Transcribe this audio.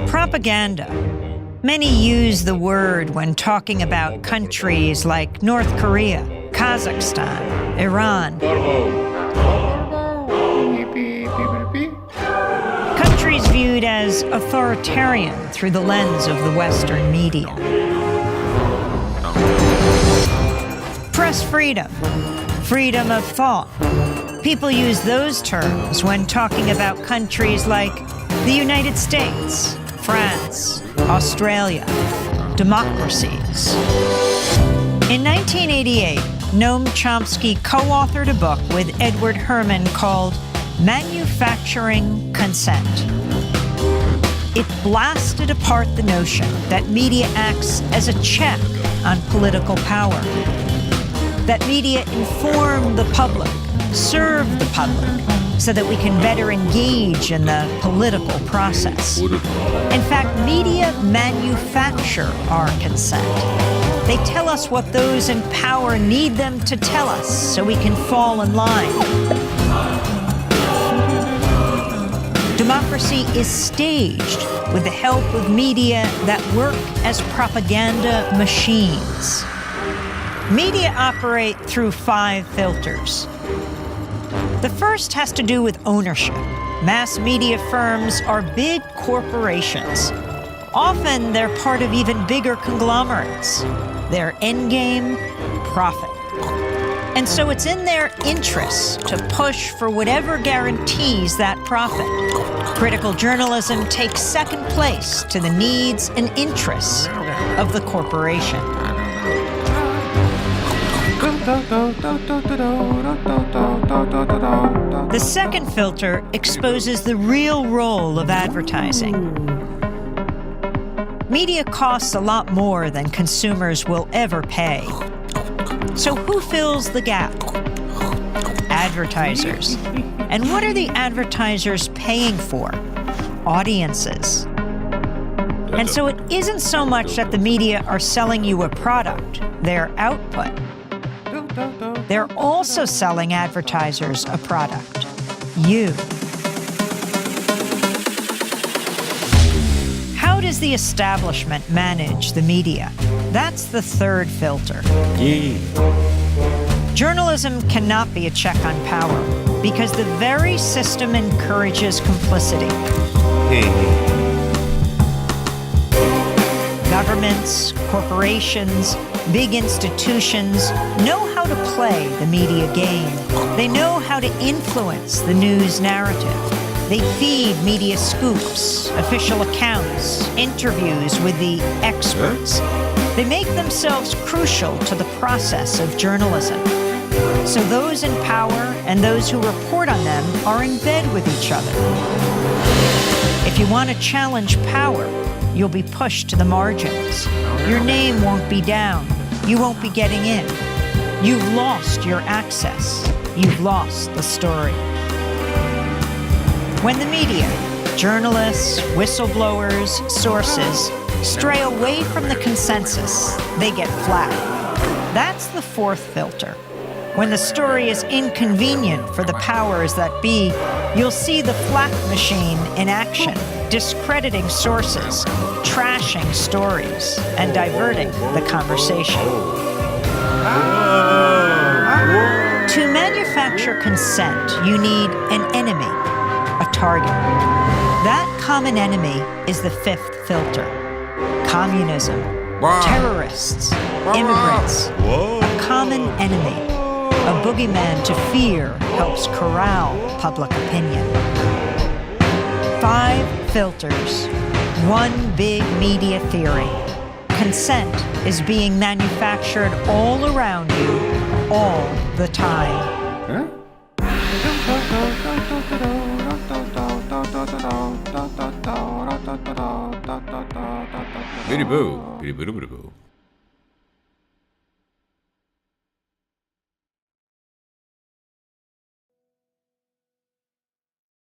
Propaganda. Many use the word when talking about countries like North Korea, Kazakhstan, Iran. Countries viewed as authoritarian through the lens of the Western media. Press freedom, freedom of thought. People use those terms when talking about countries like the United States, France, Australia, democracies. In 1988, Noam Chomsky co-authored a book with Edward Herman called Manufacturing Consent. It blasted apart the notion that media acts as a check on political power, that media inform the public, serve the public, so that we can better engage in the political process. In fact, media manufacture our consent. They tell us what those in power need them to tell us so we can fall in line. Democracy is staged with the help of media that work as propaganda machines. Media operate through 5 filters. The first has to do with ownership. Mass media firms are big corporations. Often they're part of even bigger conglomerates. Their endgame, profit. And so it's in their interests to push for whatever guarantees that profit. Critical journalism takes second place to the needs and interests of the corporation. The second filter exposes the real role of advertising. Media costs a lot more than consumers will ever pay. So who fills the gap? Advertisers. And what are the advertisers paying for? Audiences. And so it isn't so much that the media are selling you a product, their output. They're also selling advertisers a product, you. How does the establishment manage the media? That's the third filter. Journalism cannot be a check on power because the very system encourages complicity. Governments, corporations, big institutions know how to play the media game. They know how to influence the news narrative. They feed media scoops, official accounts, interviews with the experts. They make themselves crucial to the process of journalism. So those in power and those who report on them are in bed with each other. If you want to challenge power, you'll be pushed to the margins. Your name won't be down. You won't be getting in. You've lost your access. You've lost the story. When the media, journalists, whistleblowers, sources, stray away from the consensus, they get flat. That's the fourth filter. When the story is inconvenient for the powers that be, you'll see the flak machine in action, discrediting sources, trashing stories, and diverting the conversation. To manufacture consent, you need an enemy, a target. That common enemy is the fifth filter. Communism, terrorists, immigrants, a common enemy. A boogeyman to fear helps corral public opinion. 5 filters, one big media theory. Consent is being manufactured all around you, all the time. Biddy boo, biddy boo boo boo.